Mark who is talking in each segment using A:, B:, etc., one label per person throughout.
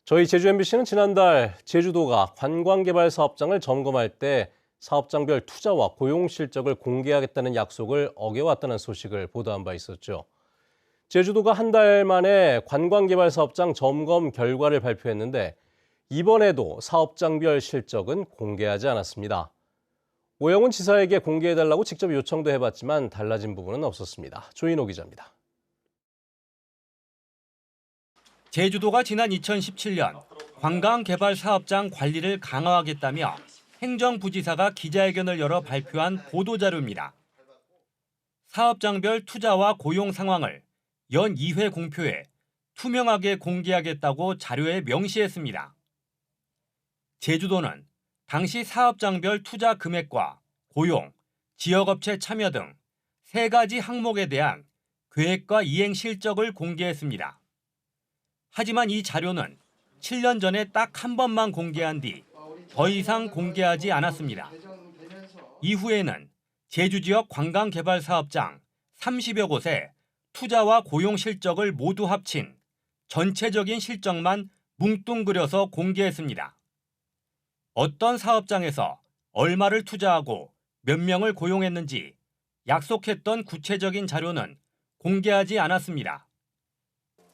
A: 저희 제주 MBC는 지난달 제주도가 관광개발 사업장을 점검할 때 사업장별 투자와 고용 실적을 공개하겠다는 약속을 어겨왔다는 소식을 보도한 바 있었죠. 제주도가 한 달 만에 관광개발 사업장 점검 결과를 발표했는데 이번에도 사업장별 실적은 공개하지 않았습니다. 오영훈 지사에게 공개해달라고 직접 요청도 해봤지만 달라진 부분은 없었습니다. 조인호 기자입니다.
B: 제주도가 지난 2017년 관광개발 사업장 관리를 강화하겠다며 행정부지사가 기자회견을 열어 발표한 보도자료입니다. 사업장별 투자와 고용 상황을 연 2회 공표해 투명하게 공개하겠다고 자료에 명시했습니다. 제주도는 당시 사업장별 투자 금액과 고용, 지역업체 참여 등 3가지 항목에 대한 계획과 이행 실적을 공개했습니다. 하지만 이 자료는 7년 전에 딱 한 번만 공개한 뒤 더 이상 공개하지 않았습니다. 이후에는 제주 지역 관광개발 사업장 30여 곳에 투자와 고용 실적을 모두 합친 전체적인 실적만 뭉뚱그려서 공개했습니다. 어떤 사업장에서 얼마를 투자하고 몇 명을 고용했는지 약속했던 구체적인 자료는 공개하지 않았습니다.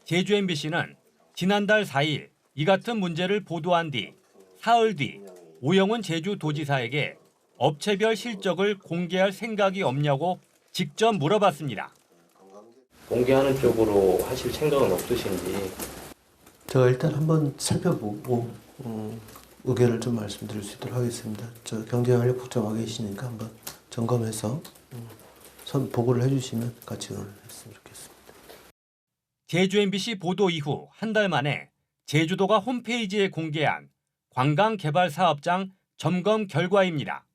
B: 제주 MBC는 지난달 4일 이 같은 문제를 보도한 뒤 사흘 뒤 오영훈 제주도지사에게 업체별 실적을 공개할 생각이 없냐고 직접 물어봤습니다.
C: 공개하는 쪽으로 하실 생각은 없으신지?
D: 제가 일단 한번 살펴보고 의견을 좀 말씀드릴 수 있도록 하겠습니다. 저 경제활력국장와 계시니까 한번 점검해서 보고를 해주시면 같이 의논을 했으면 좋겠습니다.
B: 제주 MBC 보도 이후 한 달 만에 제주도가 홈페이지에 공개한 관광개발사업장 점검 결과입니다.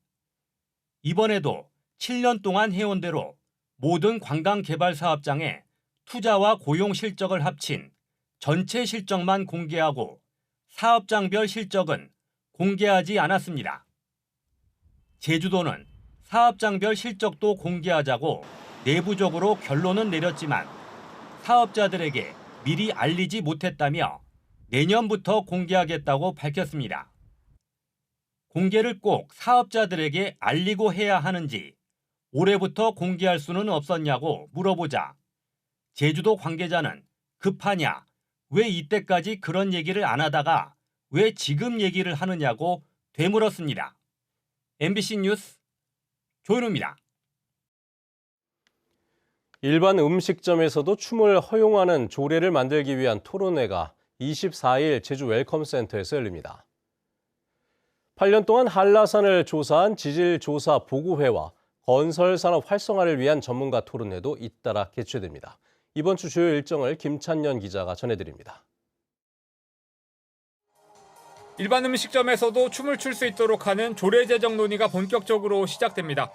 B: 이번에도 7년 동안 해온 대로 모든 관광개발사업장의 투자와 고용 실적을 합친 전체 실적만 공개하고 사업장별 실적은 공개하지 않았습니다. 제주도는 사업장별 실적도 공개하자고 내부적으로 결론은 내렸지만 사업자들에게 미리 알리지 못했다며 내년부터 공개하겠다고 밝혔습니다. 공개를 꼭 사업자들에게 알리고 해야 하는지 올해부터 공개할 수는 없었냐고 물어보자 제주도 관계자는 급하냐, 왜 이때까지 그런 얘기를 안 하다가 왜 지금 얘기를 하느냐고 되물었습니다. MBC 뉴스 조인호입니다.
A: 일반 음식점에서도 춤을 허용하는 조례를 만들기 위한 토론회가 24일 제주 웰컴센터에서 열립니다. 8년 동안 한라산을 조사한 지질조사보고회와 건설산업 활성화를 위한 전문가 토론회도 잇따라 개최됩니다. 이번 주 주요 일정을 김찬년 기자가 전해드립니다.
E: 일반 음식점에서도 춤을 출 수 있도록 하는 조례 제정 논의가 본격적으로 시작됩니다.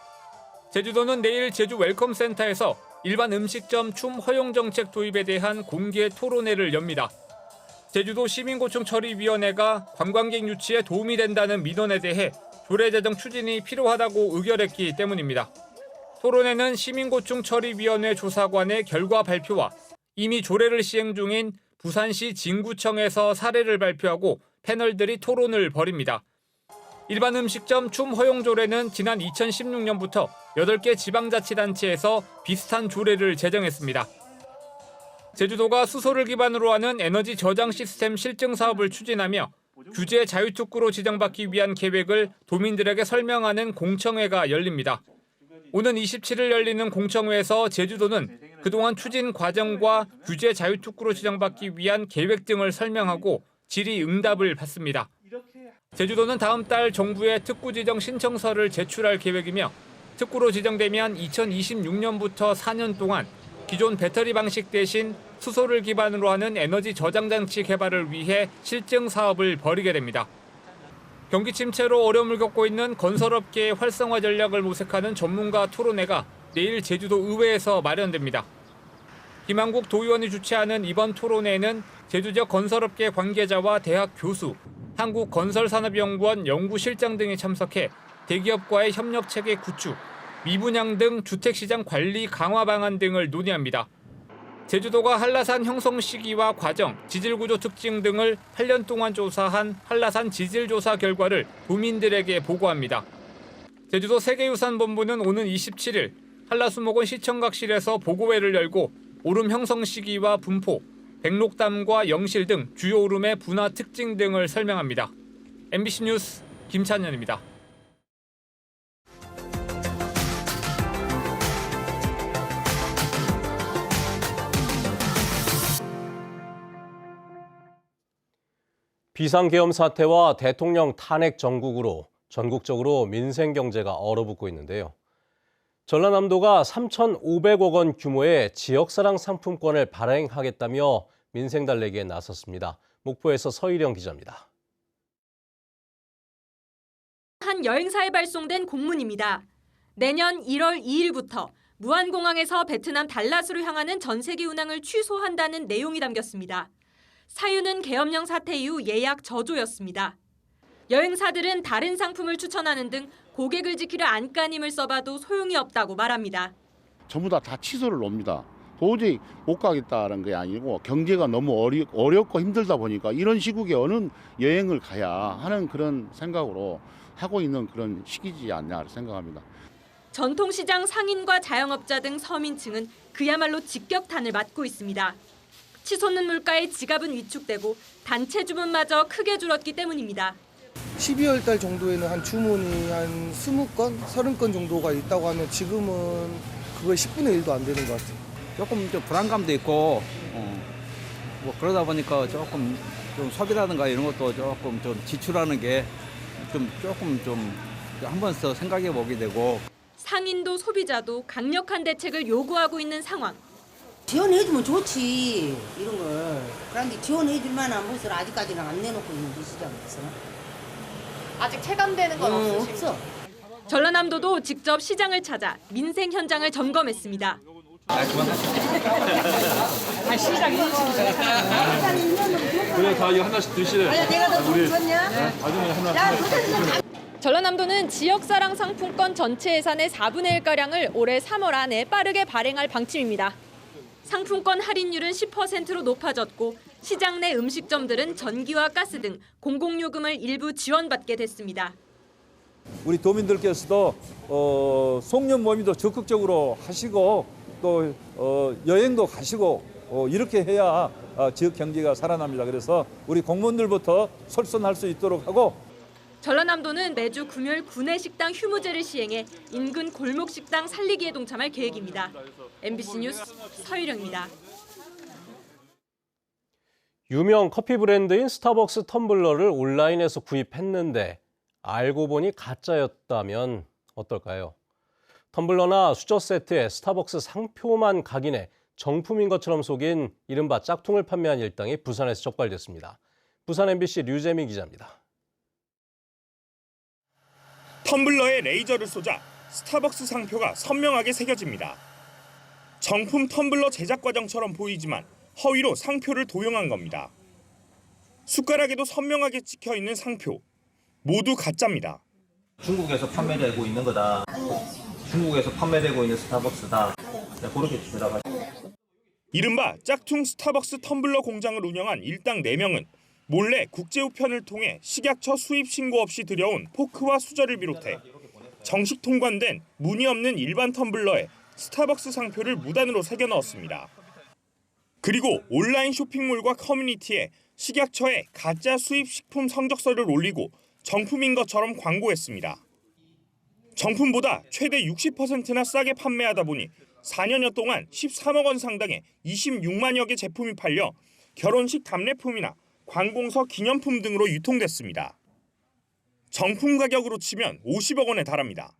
E: 제주도는 내일 제주 웰컴센터에서 일반 음식점 춤 허용 정책 도입에 대한 공개 토론회를 엽니다. 제주도 시민고충처리위원회가 관광객 유치에 도움이 된다는 민원에 대해 조례 제정 추진이 필요하다고 의결했기 때문입니다. 토론회는 시민고충처리위원회 조사관의 결과 발표와 이미 조례를 시행 중인 부산시 진구청에서 사례를 발표하고 패널들이 토론을 벌입니다. 일반 음식점 춤 허용 조례는 지난 2016년부터 8개 지방자치단체에서 비슷한 조례를 제정했습니다. 제주도가 수소를 기반으로 하는 에너지 저장 시스템 실증 사업을 추진하며 규제 자유특구로 지정받기 위한 계획을 도민들에게 설명하는 공청회가 열립니다. 오는 27일 열리는 공청회에서 제주도는 그동안 추진 과정과 규제 자유특구로 지정받기 위한 계획 등을 설명하고 질의응답을 받습니다. 제주도는 다음 달 정부에 특구 지정 신청서를 제출할 계획이며 특구로 지정되면 2026년부터 4년 동안 기존 배터리 방식 대신 수소를 기반으로 하는 에너지 저장 장치 개발을 위해 실증 사업을 벌이게 됩니다. 경기 침체로 어려움을 겪고 있는 건설업계의 활성화 전략을 모색하는 전문가 토론회가 내일 제주도 의회에서 마련됩니다. 김한국 도의원이 주최하는 이번 토론회에는 제주 지역 건설업계 관계자와 대학 교수, 한국건설산업연구원 연구실장 등이 참석해 대기업과의 협력체계 구축, 미분양 등 주택시장 관리 강화 방안 등을 논의합니다. 제주도가 한라산 형성 시기와 과정, 지질 구조 특징 등을 8년 동안 조사한 한라산 지질 조사 결과를 도민들에게 보고합니다. 제주도 세계유산본부는 오는 27일 한라수목원 시청각실에서 보고회를 열고 오름 형성 시기와 분포, 백록담과 영실 등 주요 오름의 분화 특징 등을 설명합니다. MBC 뉴스 김찬현입니다.
A: 비상계엄 사태와 대통령 탄핵 정국으로 전국적으로 민생 경제가 얼어붙고 있는데요. 전라남도가 3,500억 원 규모의 지역사랑 상품권을 발행하겠다며 민생 달래기에 나섰습니다. 목포에서 서희령 기자입니다.
F: 한 여행사에 발송된 공문입니다. 내년 1월 2일부터 무안공항에서 베트남 달랏으로 향하는 전세기 운항을 취소한다는 내용이 담겼습니다. 사유는 계엄령 사태 이후 예약 저조였습니다. 여행사들은 다른 상품을 추천하는 등 고객을 지키려 안간힘을 써봐도 소용이 없다고 말합니다.
G: 전부 다 취소를 놉니다. 도저히 못 가겠다는 게 아니고 경제가 너무 어렵고 힘들다 보니까 이런 시국에 어느 여행을 가야 하는 그런 생각으로 하고 있는 그런 시기지 않냐 생각합니다.
F: 전통시장 상인과 자영업자 등 서민층은 그야말로 직격탄을 맞고 있습니다. 치솟는 물가에 지갑은 위축되고 단체 주문마저 크게 줄었기 때문입니다.
H: 12월 달 정도에는 한 주문이 한 20건, 30건 정도가 있다고 하면 지금은 그거의 10분의 1도 안 되는 것 같아요.
I: 조금 좀 불안감도 있고 뭐 그러다 보니까 조금 좀 소비라든가 이런 것도 조금 좀 지출하는 게 조금 한 번 더 생각해 보게 되고.
F: 상인도 소비자도 강력한 대책을 요구하고 있는 상황.
J: 지원해주면 좋지, 이런 걸. 그런데 지원해줄 만한 것을 아직까지는 안 내놓고 있는데 시장에서.
F: 아직 체감되는 건 없으신가요?
J: 없어.
F: 전라남도도 직접 시장을 찾아 민생 현장을 점검했습니다. 전라남도는 지역사랑 상품권 전체 예산의 4분의 1가량을 올해 3월 안에 빠르게 발행할 방침입니다. 상품권 할인율은 10%로 높아졌고 시장 내 음식점들은 전기와 가스 등 공공요금을 일부 지원받게 됐습니다.
K: 우리 도민들께서도 송년 모임도 적극적으로 하시고 또 여행도 가시고 이렇게 해야 지역 경제가 살아납니다. 그래서 우리 공무원들부터 솔선할 수 있도록 하고.
F: 전라남도는 매주 금요일 구내식당 휴무제를 시행해 인근 골목식당 살리기에 동참할 계획입니다. MBC 뉴스 서유령입니다.
A: 유명 커피 브랜드인 스타벅스 텀블러를 온라인에서 구입했는데 알고 보니 가짜였다면 어떨까요? 텀블러나 수저 세트에 스타벅스 상표만 각인해 정품인 것처럼 속인 이른바 짝퉁을 판매한 일당이 부산에서 적발됐습니다. 부산 MBC 류재미 기자입니다.
L: 텀블러에 레이저를 쏘자 스타벅스 상표가 선명하게 새겨집니다. 정품 텀블러 제작 과정처럼 보이지만 허위로 상표를 도용한 겁니다. 숟가락에도 선명하게 찍혀있는 상표, 모두 가짜입니다.
M: 중국에서 판매되고 있는 거다. 중국에서 판매되고 있는 스타벅스다. 그렇게 들어가죠.
L: 이른바 짝퉁 스타벅스 텀블러 공장을 운영한 일당 4명은 몰래 국제우편을 통해 식약처 수입 신고 없이 들여온 포크와 수저를 비롯해 정식 통관된 무늬 없는 일반 텀블러에 스타벅스 상표를 무단으로 새겨 넣었습니다. 그리고 온라인 쇼핑몰과 커뮤니티에 식약처에 가짜 수입 식품 성적서를 올리고 정품인 것처럼 광고했습니다. 정품보다 최대 60%나 싸게 판매하다 보니 4년여 동안 13억 원 상당의 26만여 개 제품이 팔려 결혼식 답례품이나 관공서 기념품 등으로 유통됐습니다. 정품 가격으로 치면 50억 원에 달합니다.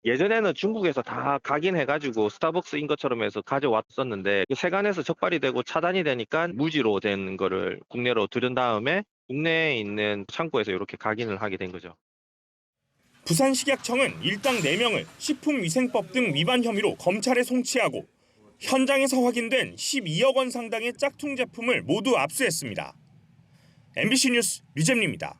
C: 예전에는 중국에서 다 각인해가지고 스타벅스인 것처럼 해서 가져왔었는데 세관에서 적발이 되고 차단이 되니까 무지로 된 거를 국내로 들은 다음에 국내에 있는 창고에서 이렇게 각인을 하게 된 거죠.
L: 부산식약청은 일당 4명을 식품위생법 등 위반 혐의로 검찰에 송치하고 현장에서 확인된 12억 원 상당의 짝퉁 제품을 모두 압수했습니다. MBC 뉴스 류잼리입니다.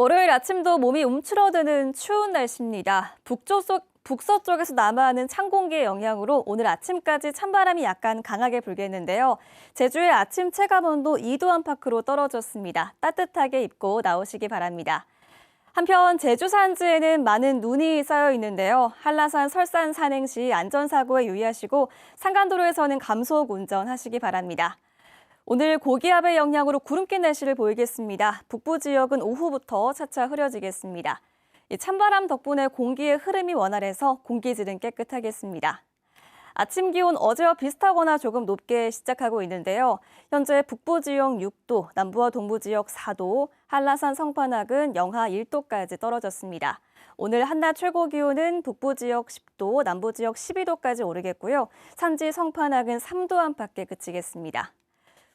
N: 월요일 아침도 몸이 움츠러드는 추운 날씨입니다. 북서쪽에서 남하하는 찬 공기의 영향으로 오늘 아침까지 찬바람이 약간 강하게 불겠는데요. 제주의 아침 체감온도 2도 안팎으로 떨어졌습니다. 따뜻하게 입고 나오시기 바랍니다. 한편 제주 산지에는 많은 눈이 쌓여 있는데요. 한라산 설산 산행 시 안전사고에 유의하시고 산간도로에서는 감속 운전하시기 바랍니다. 오늘 고기압의 영향으로 구름 낀 날씨를 보이겠습니다. 북부 지역은 오후부터 차차 흐려지겠습니다. 찬바람 덕분에 공기의 흐름이 원활해서 공기질은 깨끗하겠습니다. 아침 기온 어제와 비슷하거나 조금 높게 시작하고 있는데요. 현재 북부 지역 6도, 남부와 동부 지역 4도, 한라산 성판악은 영하 1도까지 떨어졌습니다. 오늘 한낮 최고 기온은 북부 지역 10도, 남부 지역 12도까지 오르겠고요. 산지 성판악은 3도 안팎에 그치겠습니다.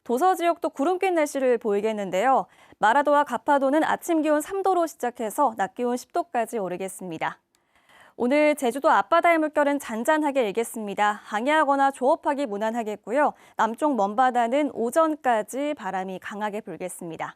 N: 도서 지역도 구름 낀 날씨를 보이겠는데요. 마라도와 가파도는 아침 기온 3도로 시작해서 낮 기온 10도까지 오르겠습니다. 오늘 제주도 앞바다의 물결은 잔잔하게 일겠습니다. 항해하거나 조업하기 무난하겠고요. 남쪽 먼바다는 오전까지 바람이 강하게 불겠습니다.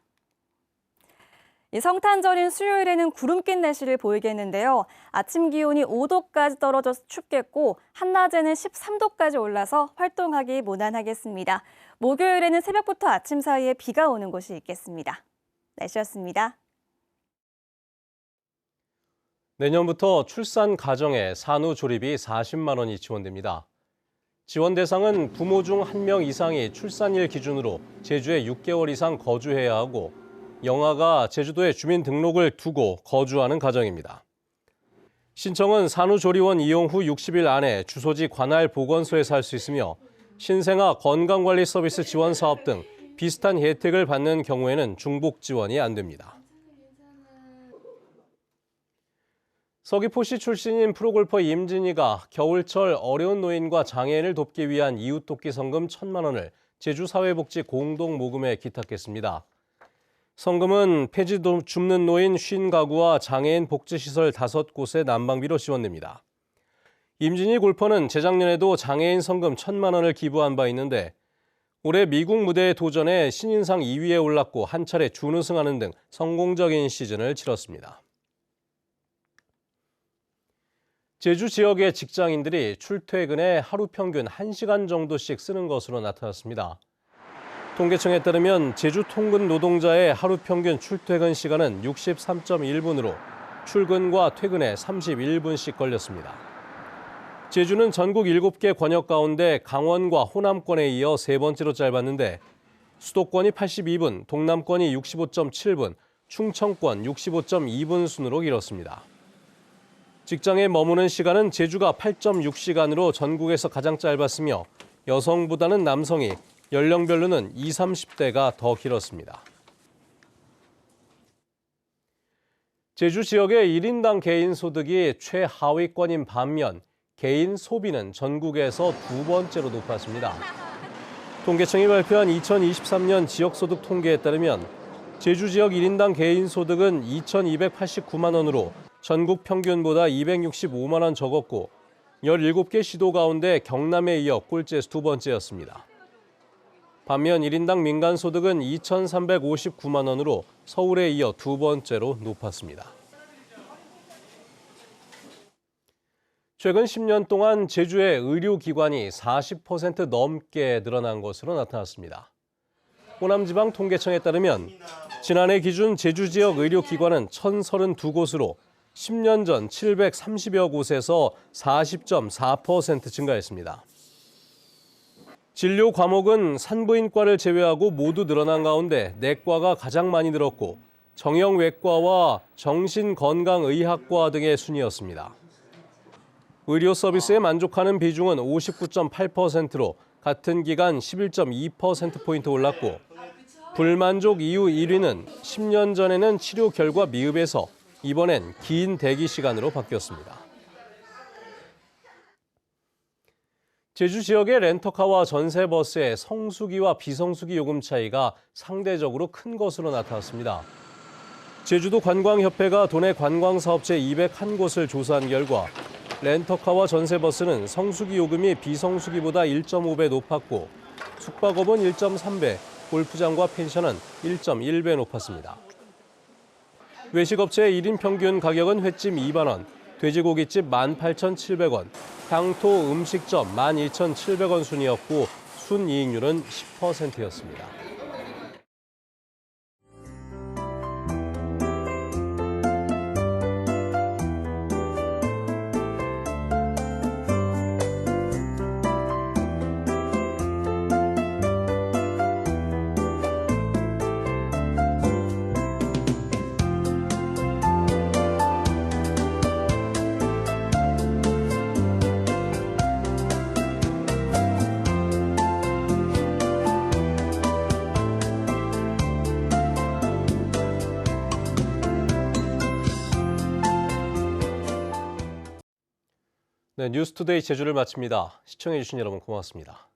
N: 성탄절인 수요일에는 구름 낀 날씨를 보이겠는데요. 아침 기온이 5도까지 떨어져서 춥겠고 한낮에는 13도까지 올라서 활동하기 무난하겠습니다. 목요일에는 새벽부터 아침 사이에 비가 오는 곳이 있겠습니다. 날씨였습니다.
A: 내년부터 출산 가정에 산후조리비 40만 원이 지원됩니다. 지원 대상은 부모 중 1명 이상이 출산일 기준으로 제주에 6개월 이상 거주해야 하고 영아가 제주도에 주민등록을 두고 거주하는 가정입니다. 신청은 산후조리원 이용 후 60일 안에 주소지 관할 보건소에서 할 수 있으며 신생아 건강관리 서비스 지원 사업 등 비슷한 혜택을 받는 경우에는 중복 지원이 안 됩니다. 서귀포시 출신인 프로골퍼 임진희가 겨울철 어려운 노인과 장애인을 돕기 위한 이웃돕기 성금 1,000만 원을 제주사회복지 공동모금에 기탁했습니다. 성금은 폐지 줍는 노인 50가구와 장애인 복지시설 5곳의 난방비로 지원됩니다. 임진희 골퍼는 재작년에도 장애인 성금 1,000만 원을 기부한 바 있는데 올해 미국 무대에 도전해 신인상 2위에 올랐고 한 차례 준우승하는 등 성공적인 시즌을 치렀습니다. 제주 지역의 직장인들이 출퇴근에 하루 평균 1시간 정도씩 쓰는 것으로 나타났습니다. 통계청에 따르면 제주 통근 노동자의 하루 평균 출퇴근 시간은 63.1분으로 출근과 퇴근에 31분씩 걸렸습니다. 제주는 전국 7개 권역 가운데 강원과 호남권에 이어 세 번째로 짧았는데 수도권이 82분, 동남권이 65.7분, 충청권 65.2분 순으로 길었습니다. 직장에 머무는 시간은 제주가 8.6시간으로 전국에서 가장 짧았으며 여성보다는 남성이 연령별로는 20, 30대가 더 길었습니다. 제주 지역의 1인당 개인 소득이 최하위권인 반면 개인 소비는 전국에서 2번째로 높았습니다. 통계청이 발표한 2023년 지역소득 통계에 따르면 제주 지역 1인당 개인 소득은 2,289만 원으로 전국 평균보다 265만 원 적었고 17개 시도 가운데 경남에 이어 꼴찌에서 2번째였습니다. 반면 1인당 민간 소득은 2,359만 원으로 서울에 이어 2번째로 높았습니다. 최근 10년 동안 제주의 의료기관이 40% 넘게 늘어난 것으로 나타났습니다. 호남지방통계청에 따르면 지난해 기준 제주 지역 의료기관은 1,032곳으로 10년 전 730여 곳에서 40.4% 증가했습니다. 진료 과목은 산부인과를 제외하고 모두 늘어난 가운데 내과가 가장 많이 늘었고 정형외과와 정신건강의학과 등의 순이었습니다. 의료 서비스에 만족하는 비중은 59.8%로 같은 기간 11.2%포인트 올랐고 불만족 이유 1위는 10년 전에는 치료 결과 미흡해서 이번엔 긴 대기 시간으로 바뀌었습니다. 제주 지역의 렌터카와 전세버스의 성수기와 비성수기 요금 차이가 상대적으로 큰 것으로 나타났습니다. 제주도 관광협회가 도내 관광사업체 201곳을 조사한 결과 렌터카와 전세버스는 성수기 요금이 비성수기보다 1.5배 높았고 숙박업은 1.3배, 골프장과 펜션은 1.1배 높았습니다. 외식업체의 1인 평균 가격은 횟집 2만 원, 돼지고기집 18,700원, 향토 음식점 12,700원 순이었고 순이익률은 10%였습니다. 네, 뉴스투데이 제주를 마칩니다. 시청해주신 여러분 고맙습니다.